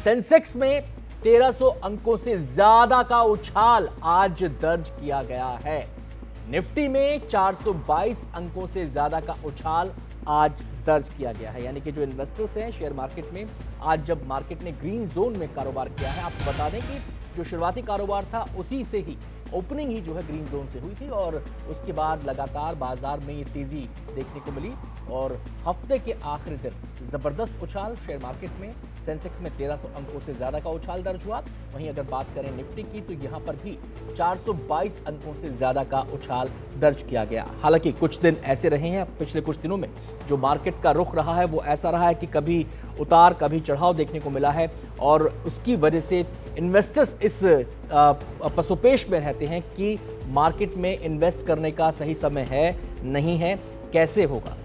Sensex में 1300 अंकों से ज्यादा का उछाल आज दर्ज किया गया है। निफ्टी में 422 अंकों से ज्यादा का उछाल आज दर्ज किया गया है। यानी कि जो इन्वेस्टर्स हैं शेयर मार्केट में, आज जब मार्केट ने ग्रीन जोन में कारोबार किया है, आपको बता दें कि जो शुरुआती कारोबार था उसी से ही ओपनिंग ही जो है ग्रीन जोन से हुई थी और उसके बाद लगातार बाजार में ये तेजी देखने को मिली और हफ्ते के आखिरी दिन जबरदस्त उछाल शेयर मार्केट में। सेंसेक्स में 1300 अंकों से ज्यादा का उछाल दर्ज हुआ। वहीं अगर बात करें निफ्टी की तो यहां पर भी 422 अंकों से ज्यादा का उछाल दर्ज किया गया। हालांकि कुछ दिन ऐसे रहे हैं पिछले कुछ दिनों में, जो मार्केट का रुख रहा है वो ऐसा रहा है कि कभी उतार कभी चढ़ाव देखने को मिला है और उसकी वजह से इन्वेस्टर्स इस पसोपेश में रहते हैं कि मार्केट में इन्वेस्ट करने का सही समय है नहीं है, कैसे होगा।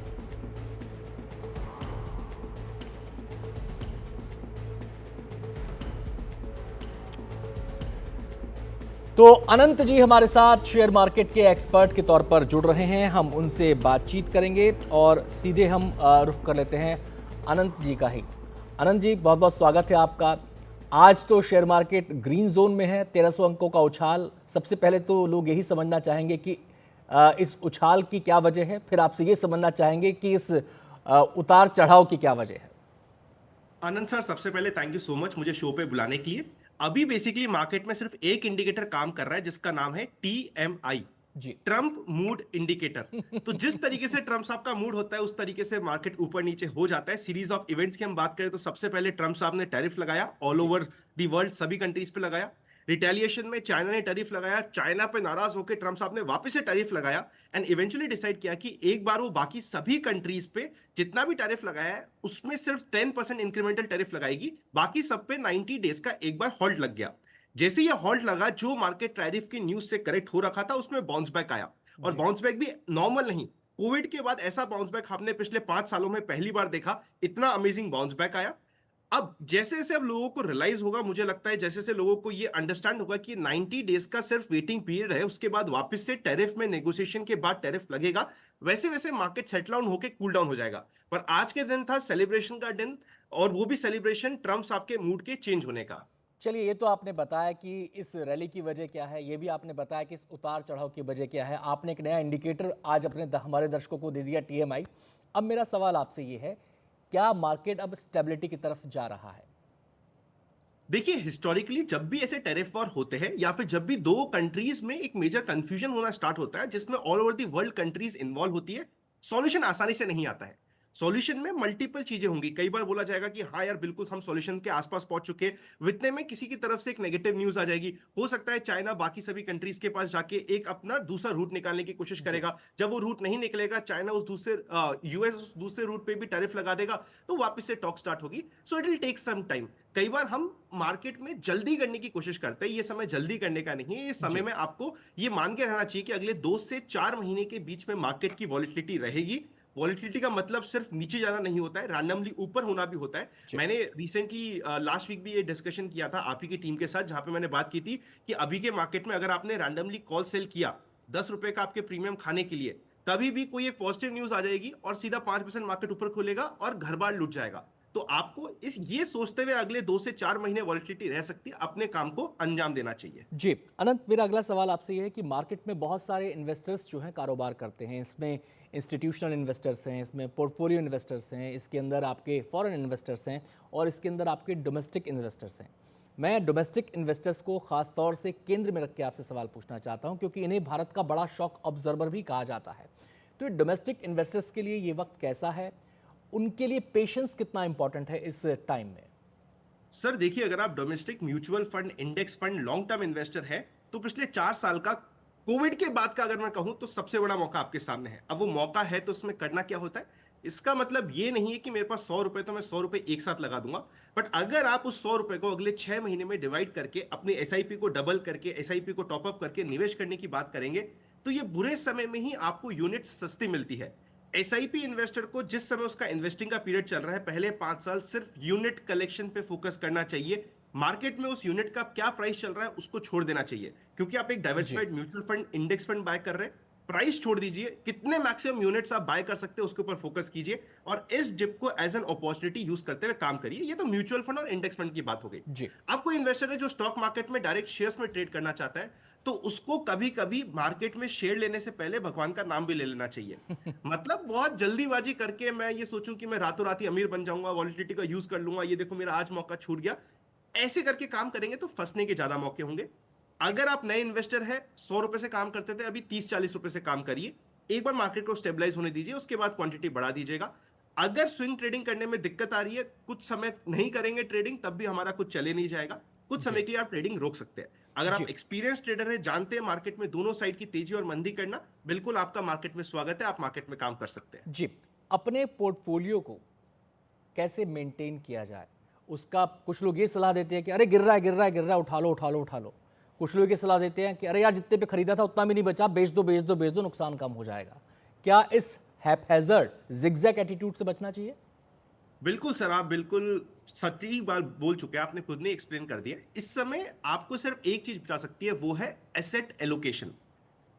तो अनंत जी हमारे साथ शेयर मार्केट के एक्सपर्ट के तौर पर जुड़ रहे हैं, हम उनसे बातचीत करेंगे और सीधे हम रुख कर लेते हैं अनंत जी का ही। अनंत जी बहुत बहुत स्वागत है आपका। आज तो शेयर मार्केट ग्रीन जोन में है, 1300 अंकों का उछाल। सबसे पहले तो लोग यही समझना चाहेंगे कि इस उछाल की क्या वजह है, फिर आपसे ये समझना चाहेंगे कि इस उतार चढ़ाव की क्या वजह है। आनंद सर, सबसे पहले थैंक यू सो मच मुझे शो पे बुलाने के लिए। अभी बेसिकली मार्केट में सिर्फ एक इंडिकेटर काम कर रहा है जिसका नाम है TMI, जी। Trump mood indicator. तो जिस तरीके से ट्रंप साहब का मूड होता है उस तरीके से मार्केट ऊपर नीचे हो जाता है। सीरीज ऑफ इवेंट्स की हम बात करें तो सबसे पहले ट्रंप साहब ने टैरिफ लगाया, ऑल ओवर दी वर्ल्ड सभी कंट्रीज पे लगाया। रिटेलिएशन में चाइना ने टैरिफ लगाया, चाइना पे नाराज होकर ट्रंप साहब ने वापस से टैरिफ लगाया एंड इवेंचुअली डिसाइड किया कि एक बार वो बाकी सभी कंट्रीज पे जितना भी टैरिफ लगाया है उसमें सिर्फ 10% इंक्रीमेंटल टैरिफ लगाएगी, बाकी सब पे 90 डेज का एक बार हॉल्ट लग गया। जैसे ये हॉल्ट लगा, जो मार्केट टैरिफ की न्यूज से करेक्ट हो रखा था उसमें बाउंस बैक आया और बाउंस बैक भी नॉर्मल नहीं, कोविड के बाद ऐसा बाउंस बैक हमने पिछले 5 सालों में पहली बार देखा। इतना अमेजिंग बाउंस बैक आया। अब जैसे जैसे अब लोगों को रियलाइज होगा, मुझे लगता है जैसे जैसे लोगों को ये अंडरस्टैंड होगा कि 90 डेज का सिर्फ वेटिंग पीरियड है, उसके बाद वापस से टैरिफ में नेगोशिएशन के बाद टैरिफ लगेगा, वैसे वैसे मार्केट सेटल डाउन होकर कूल डाउन हो जाएगा। पर आज के दिन था सेलिब्रेशन का दिन, और वो भी सेलिब्रेशन ट्रम्प साहब के मूड के चेंज होने का। चलिए, ये तो आपने बताया कि इस रैली की वजह क्या है, ये भी आपने बताया कि इस उतार चढ़ाव की वजह क्या है। आपने एक नया इंडिकेटर आज हमारे दर्शकों को दे दिया, TMI। अब मेरा सवाल आपसे ये है, क्या मार्केट अब स्टेबिलिटी की तरफ जा रहा है? देखिए, हिस्टोरिकली जब भी ऐसे टेरिफ वॉर होते हैं या फिर जब भी दो कंट्रीज में एक मेजर कंफ्यूजन होना स्टार्ट होता है जिसमें all over the world countries involve होती है, सॉल्यूशन आसानी से नहीं आता है। सॉल्यूशन में मल्टीपल चीजें होंगी। कई बार बोला जाएगा कि हाँ यार बिल्कुल हम सॉल्यूशन के आसपास पहुंच चुके हैं, वितने में किसी की तरफ से एक नेगेटिव न्यूज आ जाएगी। हो सकता है चाइना बाकी सभी कंट्रीज के पास जाके एक अपना दूसरा रूट निकालने की कोशिश करेगा। जब वो रूट नहीं निकलेगा, चाइना उस दूसरे यूएस उस दूसरे रूट पे भी टैरिफ लगा देगा, तो वापस से टॉक स्टार्ट होगी। So it will take some time. कई बार हम मार्केट में जल्दी करने की कोशिश करते हैं, ये समय जल्दी करने का नहीं है। ये समय में आपको ये मान के रहना चाहिए कि अगले 2 से 4 महीने के बीच में मार्केट की वॉलिटिलिटी रहेगी। वॉलिटिलिटी का मतलब सिर्फ नीचे जाना नहीं होता है, रैंडमली ऊपर होना भी होता है। मैंने रिसेंटली लास्ट वीक भी ये डिस्कशन किया था आप ही की टीम के साथ, जहां पे मैंने बात की थी कि अभी के मार्केट में अगर आपने रैंडमली कॉल सेल किया 10 रुपए का आपके प्रीमियम खाने के लिए, कभी भी कोई एक पॉजिटिव न्यूज आ जाएगी और सीधा 5% मार्केट ऊपर खुलेगा और घर बार लुट जाएगा। तो आपको ये सोचते हुए अगले 2 से 4 महीने वॉलिटिलिटी रह सकती है, अपने काम को अंजाम देना चाहिए। जी अनंत, मेरा अगला सवाल आपसे ये है कि मार्केट में बहुत सारे इन्वेस्टर्स जो हैं कारोबार करते हैं। इसमें इंस्टीट्यूशनल इन्वेस्टर्स हैं, इसमें पोर्टफोलियो इन्वेस्टर्स हैं, इसके अंदर आपके फॉरेन इन्वेस्टर्स हैं और इसके अंदर आपके डोमेस्टिक इन्वेस्टर्स हैं। मैं डोमेस्टिक इन्वेस्टर्स को खास तौर से केंद्र में रख के आपसे सवाल पूछना चाहता हूं, क्योंकि इन्हें भारत का बड़ा शॉक ऑब्जर्वर भी कहा जाता है। तो डोमेस्टिक इन्वेस्टर्स के लिए ये वक्त कैसा है, उनके लिए पेशेंस कितना इंपॉर्टेंट है इस टाइम में? सर देखिए, अगर आप domestic mutual fund, index fund, long term investor है तो पिछले 4 साल का कोविड के बाद का अगर मैं कहूं तो सबसे बड़ा मौका आपके सामने है। अब वो मौका है तो उसमें करना क्या होता है, इसका मतलब ये नहीं है कि मेरे पास 100 रुपए तो मैं 100 रुपए एक साथ लगा दूंगा। बट अगर आप उस 100 रुपए को अगले 6 महीने में डिवाइड करके अपनी एसआईपी को डबल करके, एसआईपी को टॉपअप करके निवेश करने की बात करेंगे, तो ये बुरे समय में ही आपको यूनिट सस्ती मिलती है। एसआईपी इन्वेस्टर को जिस समय उसका इन्वेस्टिंग का पीरियड चल रहा है, पहले 5 साल सिर्फ यूनिट कलेक्शन पे फोकस करना चाहिए। मार्केट में उस यूनिट का क्या प्राइस चल रहा है उसको छोड़ देना चाहिए, क्योंकि आप एक जी। Diversified mutual fund, index fund buy कर रहे हैं। प्राइस छोड़ दीजिए, कितने मैक्सिमम यूनिट्स आप बाय कर सकते हैं उसके ऊपर फोकस कीजिए और इस डिप को एज एन अपॉर्चुनिटी यूज करते हुए काम करिए। ये तो म्यूचुअल फंड और इंडेक्स फंड की बात हो गई। जी। अब कोई इन्वेस्टर है जो स्टॉक मार्केट में डायरेक्ट शेयर्स में ट्रेड करना चाहता है, तो उसको कभी कभी मार्केट में शेयर लेने से पहले भगवान का नाम भी ले लेना चाहिए। मतलब बहुत जल्दीबाजी करके मैं ये सोचूं कि मैं रातों रात ही अमीर बन जाऊंगा, वॉलिटिलिटी का यूज कर लूंगा, ये देखो मेरा आज मौका छूट गया, ऐसे करके काम करेंगे तो फंसने के ज्यादा मौके होंगे। अगर आप नए इन्वेस्टर है, 100 रुपए से काम करते थे, अभी 30-40 रुपए से काम करिए, एक बार मार्केट को स्टेबलाइज होने दीजिए, उसके बाद क्वांटिटी बढ़ा दीजिएगा। अगर स्विंग ट्रेडिंग करने में दिक्कत आ रही है, कुछ समय नहीं करेंगे ट्रेडिंग, तब भी हमारा कुछ चले नहीं जाएगा, कुछ जी। समय के लिए आप ट्रेडिंग रोक सकते हैं। अगर आप जी। एक्सपीरियंस ट्रेडर है, जानते हैं मार्केट में दोनों साइड की तेजी और मंदी करना, बिल्कुल आपका मार्केट में स्वागत है, आप मार्केट में काम कर सकते हैं। जी। अपने पोर्टफोलियो को कैसे मेंटेन किया जाए, उसका कुछ लोग ये सलाह देते हैं कि अरे गिर रहा है गिर रहा है गिर रहा है, उठा लो उठा लो उठा लो। कुछ लोग ये सलाह देते हैं कि अरे यार जितने पे खरीदा था उतना भी नहीं बचा, बेच दो बेच दो बेच दो, नुकसान कम हो जाएगा। क्या इस हैपहैज़र्ड जिगजैग एटीट्यूड से बचना चाहिए? बिल्कुल सर, आप बिल्कुल सटीक बात बोल चुके हैं, आपने खुद ने एक्सप्लेन कर दिया। इस समय आपको सिर्फ एक चीज बता सकती है, वो है एसेट एलोकेशन।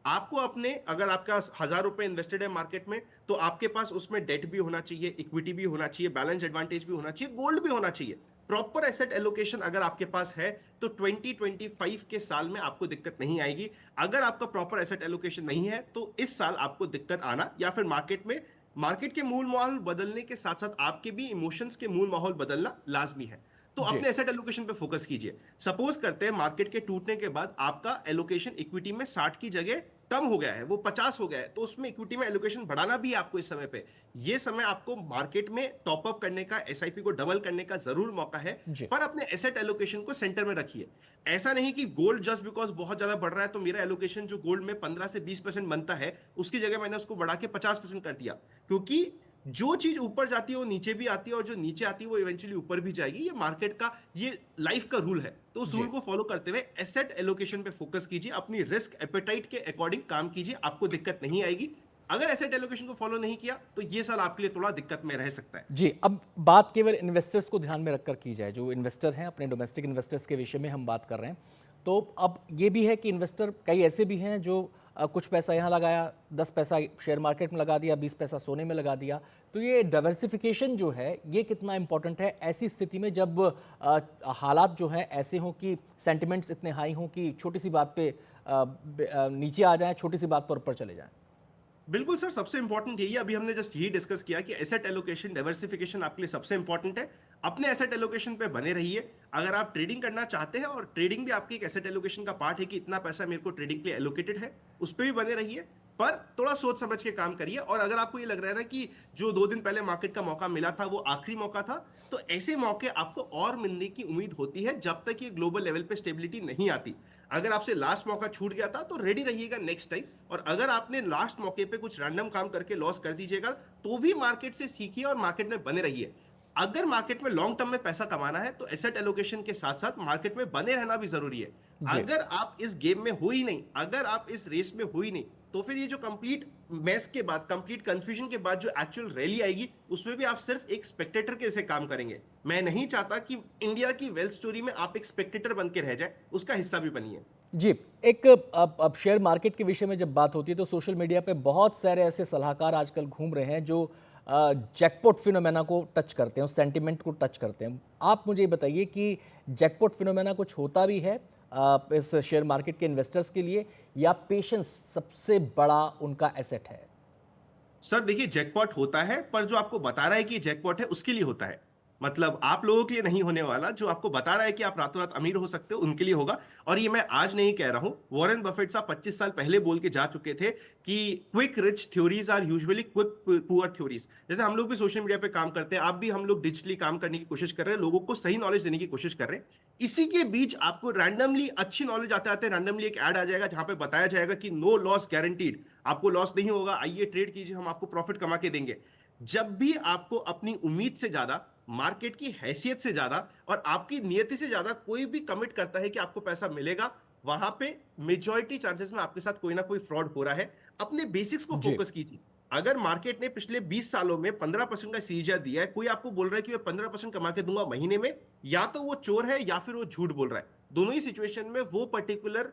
आपको अपने, अगर आपका 1,000 रुपए इन्वेस्टेड है मार्केट में, तो आपके पास उसमें डेट भी होना चाहिए, इक्विटी भी होना चाहिए, बैलेंस एडवांटेज भी होना चाहिए, गोल्ड भी होना चाहिए। प्रॉपर एसेट एलोकेशन अगर आपके पास है तो 2025 के साल में आपको दिक्कत नहीं आएगी। अगर आपका प्रॉपर एसेट एलोकेशन नहीं है तो इस साल आपको दिक्कत आना, या फिर मार्केट के मूल माहौल बदलने के साथ साथ आपके भी इमोशंस के मूल माहौल बदलना लाजमी है। तो जी। अपने एसेट एलोकेशन पे फोकस कीजिए। सपोज करते हैं मार्केट के टूटने के बाद आपका एलोकेशन इक्विटी में 60 की जगह कम हो गया है, वो 50 हो गया है, तो उसमें इक्विटी में एलोकेशन बढ़ाना भी है आपको इस समय पे। ये समय आपको मार्केट में टॉप अप करने का, एसआईपी को डबल करने का जरूर मौका है, जी। पर अपने एसेट एलोकेशन को सेंटर में रखिए। ऐसा नहीं कि गोल्ड जस्ट बिकॉज बहुत ज्यादा बढ़ रहा है तो मेरा एलोकेशन जो गोल्ड में 15 से 20% बनता है, उसकी जगह मैंने उसको बढ़ा के 50% कर दिया। क्योंकि जो चीज ऊपर जाती है वो नीचे भी आती है, और जो नीचे आती है वो इवेंचुअली ऊपर भी जाएगी। ये मार्केट का, ये लाइफ का रूल है। तो उस जी। रूल को फॉलो करते हुए एसेट एलोकेशन पे फोकस कीजिए, अपनी रिस्क एपेटाइट के अकॉर्डिंग काम कीजिए, आपको दिक्कत नहीं आएगी। अगर एसेट एलोकेशन को फॉलो नहीं किया तो ये साल आपके लिए थोड़ा दिक्कत में रह सकता है। जी। अब बात केवल इन्वेस्टर्स को ध्यान में रखकर की जाए, जो इन्वेस्टर हैं, अपने डोमेस्टिक इन्वेस्टर्स के विषय में हम बात कर रहे हैं। तो अब ये भी है कि इन्वेस्टर कई ऐसे भी हैं जो कुछ पैसा यहाँ लगाया, 10 पैसा शेयर मार्केट में लगा दिया, 20 पैसा सोने में लगा दिया। तो ये डाइवर्सिफिकेशन जो है ये कितना इंपॉर्टेंट है ऐसी स्थिति में जब हालात जो हैं ऐसे हों कि सेंटिमेंट्स इतने हाई हों कि छोटी सी बात पे नीचे आ जाएं, छोटी सी बात पर ऊपर चले जाएं? बिल्कुल सर, सबसे इंपॉर्टेंट यही है। अभी हमने जस्ट यही डिस्कस किया कि एसेट एलोकेशन, डाइवर्सिफिकेशन आपके लिए सबसे इंपॉर्टेंट है। अपने एसेट एलोकेशन पे बने रहिए। अगर आप ट्रेडिंग करना चाहते हैं, और ट्रेडिंग भी आपकी एक एसेट एलोकेशन का पार्ट है कि इतना पैसा मेरे को ट्रेडिंग के लिए एलोकेटेड है, उस पर भी बने रहिए, पर थोड़ा सोच समझ के काम करिए। और अगर आपको ये लग रहा है ना कि जो 2 दिन पहले मार्केट का मौका मिला था वो आखिरी मौका था, तो ऐसे मौके आपको और मिलने की उम्मीद होती है जब तक ये ग्लोबल लेवल पे स्टेबिलिटी नहीं आती। अगर आपसे लास्ट मौका छूट गया था तो रेडी रहिएगा नेक्स्ट टाइम। और अगर आपने लास्ट मौके पे कुछ रैंडम काम करके लॉस कर दीजिएगा तो भी मार्केट से सीखिए और मार्केट में बने रहिए। अगर मार्केट में लॉन्ग टर्म में पैसा कमाना है तो एसेट एलोकेशन के साथ साथ मार्केट में बने रहना भी जरूरी है। जी। अगर आप इस गेम में हो ही नहीं, अगर आप इस रेस में हो ही नहीं, तो फिर ये जो कंप्लीट मैस के बाद, कंप्लीट कंफ्यूजन के बाद जो एक्चुअल रैली आएगी, उसमें भी आप सिर्फ एक स्पेक्टेटर के जैसे काम करेंगे। मैं नहीं चाहता कि इंडिया की वेल्थ स्टोरी में आप एक स्पेक्टेटर बन के रह जाए, उसका हिस्सा भी बनिए। जी। एक अब शेयर मार्केट के विषय में जब बात होती है तो सोशल मीडिया पे बहुत सारे ऐसे सलाहकार आजकल घूम रहे हैं जो जैकपॉट फिनोमेना को टच करते हैं, उस सेंटिमेंट को टच करते हैं। आप मुझे ये बताइए कि जैकपॉट फिनोमेना कुछ होता भी है इस शेयर मार्केट के इन्वेस्टर्स के लिए, या पेशेंस सबसे बड़ा उनका एसेट है? सर देखिए, जैकपॉट होता है, पर जो आपको बता रहा है कि जैकपॉट है उसके लिए होता है। मतलब आप लोगों के लिए नहीं होने वाला। जो आपको बता रहा है कि आप रातों रात अमीर हो सकते हो, उनके लिए होगा। और ये मैं आज नहीं कह रहा हूं, वॉरेन बफेट साहब 25 साल पहले बोल के जा चुके थे कि quick rich theories are usually quick poor theories. जैसे हम लोग भी सोशल मीडिया पे काम करते हैं, आप भी, हम लोग डिजिटली काम करने की कोशिश कर रहे हैं, लोगों को सही नॉलेज देने की कोशिश कर रहे हैं। इसी के बीच आपको रैंडमली अच्छी नॉलेज आते आते रैंडमली एक ऐड आ जाएगा जहां पे बताया जाएगा कि नो लॉस गारंटीड, आपको लॉस नहीं होगा, आइए ट्रेड कीजिए, हम आपको प्रॉफिट कमा के देंगे। जब भी आपको अपनी उम्मीद से ज्यादा, मार्केट की हैसियत से ज्यादा और आपकी नियति से ज्यादा कोई भी कमिट करता है कि आपको पैसा मिलेगा, वहां पे मेजॉरिटी चांसेस में आपके साथ कोई ना कोई फ्रॉड हो रहा है। अपने बेसिक्स को जी। फोकस कीजिए। अगर मार्केट ने पिछले 20 सालों में 15% का सीजीआर दिया है, कोई आपको बोल रहा है कि मैं 15% कमा के दूंगा महीने में, या तो वो चोर है या फिर वो झूठ बोल रहा है। दोनों ही सिचुएशन में वो पर्टिकुलर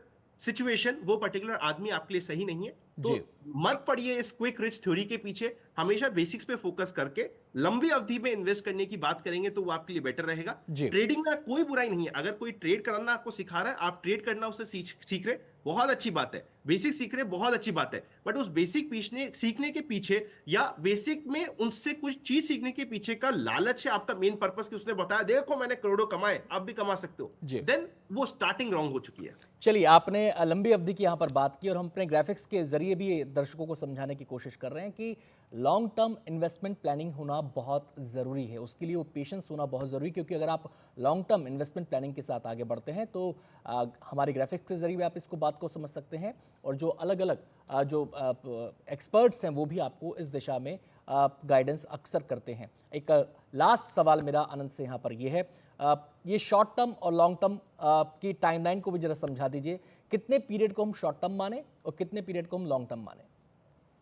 आदमी आपके लिए सही नहीं है। तो जी मत पड़िए इस क्विक रिच थ्योरी के पीछे, हमेशा बेसिक्स पे फोकस करके लंबी अवधि में इन्वेस्ट करने की बात करेंगे तो वो आपके लिए बेटर रहेगा। जी ट्रेडिंग में कोई बुराई नहीं है, अगर कोई ट्रेड करना आपको सिखा रहा है, आप ट्रेड करना उससे सीख रहे, बहुत अच्छी बात है, बेसिक सीख रहे, बहुत अच्छी बात है। बट उस बेसिक सीखने के पीछे या बेसिक में उनसे कुछ चीज सीखने के पीछे का लालच है आपका मेन पर्पस, कि उसने बताया देखो मैंने करोड़ों कमाए, आप भी कमा सकते हो, जी। देन वो स्टार्टिंग रॉन्ग हो चुकी है। चलिए, आपने लंबी अवधि की यहाँ पर बात की और हम अपने ग्राफिक्स के जरिए भी दर्शकों को समझाने की कोशिश कर रहे हैं कि लॉन्ग टर्म इन्वेस्टमेंट प्लानिंग होना बहुत ज़रूरी है। उसके लिए वो पेशेंस होना बहुत ज़रूरी है, क्योंकि अगर आप लॉन्ग टर्म इन्वेस्टमेंट प्लानिंग के साथ आगे बढ़ते हैं तो हमारे ग्राफिक्स के जरिए भी आप इसको बात को समझ सकते हैं, और जो अलग अलग जो एक्सपर्ट्स हैं वो भी आपको इस दिशा में गाइडेंस अक्सर करते हैं। एक लास्ट सवाल मेरा अनंत से यहाँ पर ये है, ये शॉर्ट टर्म और लॉन्ग टर्म की टाइमलाइन को भी जरा समझा दीजिए, कितने पीरियड को हम शॉर्ट टर्म माने और कितने पीरियड को हम लॉन्ग टर्म माने?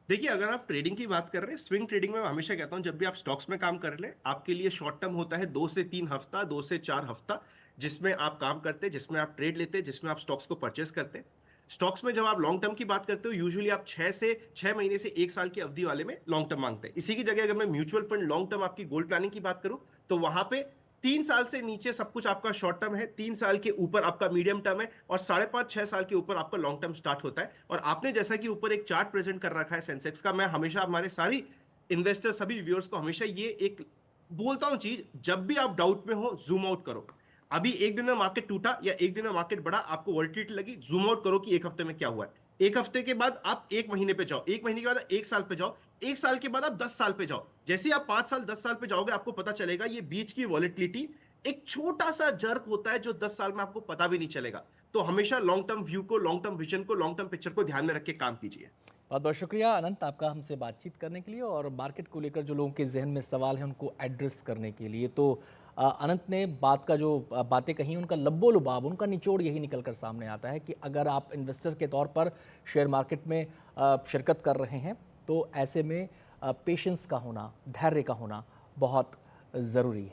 देखिए, अगर आप ट्रेडिंग की बात कर रहे हैं, स्विंग ट्रेडिंग में मैं हमेशा कहता हूं जब भी आप स्टॉक्स में काम कर ले, आपके लिए शॉर्ट टर्म होता है 2 से 3 हफ्ता, 2 से 4 हफ्ता, जिसमें आप काम करते हैं, जिसमें आप ट्रेड लेते हैं, जिसमें आप स्टॉक्स को परचेस करते हैं। स्टॉक्स में जब आप लॉन्ग टर्म की बात करते हो, यूजुअली आप 6 महीने से 1 साल की अवधि वाले में लॉन्ग टर्म मांगते हैं। इसी की जगह अगर मैं म्यूचुअल फंड लॉन्ग टर्म आपकी गोल्ड प्लानिंग की बात करूं, तो वहां पे 3 साल से नीचे सब कुछ आपका शॉर्ट टर्म है, 3 साल के ऊपर आपका मीडियम टर्म है, और 5.5-6 साल के ऊपर आपका लॉन्ग टर्म स्टार्ट होता है। और आपने जैसा कि ऊपर एक चार्ट प्रेजेंट कर रखा है सेंसेक्स का, मैं हमेशा हमारे सारी इन्वेस्टर सभी व्यूअर्स को हमेशा ये एक बोलता हूं चीज, जब भी आप डाउट में हो जूम आउट करो। अभी एक दिन में मार्केट टूटा या एक दिन में मार्केट बढ़ा, आपको वॉलेटिलिटी लगी, जूम आउट करो कि एक हफ्ते में क्या हुआ है। एक हफ्ते के बाद आप 1 महीने पे जाओ, 1 महीने के बाद 1 साल पे जाओ, 1 साल के बाद आप 10 साल पे जाओ। जैसे ही आप 5 साल 10 साल पे जाओगे, आपको पता चलेगा ये बीच की वॉलेटिलिटी एक छोटा सा जर्क होता है जो 10 साल में आपको पता भी नहीं चलेगा। तो हमेशा लॉन्ग टर्म व्यू को, लॉन्ग टर्म विजन को, लॉन्ग टर्म पिक्चर को ध्यान में रख के काम कीजिए। बहुत बहुत शुक्रिया अनंत आपका हमसे बातचीत करने के लिए और मार्केट को लेकर जो लोगों के जहन में सवाल हैं उनको एड्रेस करने के लिए। तो अनंत ने बात का जो बातें कही, उनका लब्बो लुबाब, उनका निचोड़ यही निकल कर सामने आता है कि अगर आप इन्वेस्टर के तौर पर शेयर मार्केट में शिरकत कर रहे हैं तो ऐसे में पेशेंस का होना, धैर्य का होना बहुत ज़रूरी है।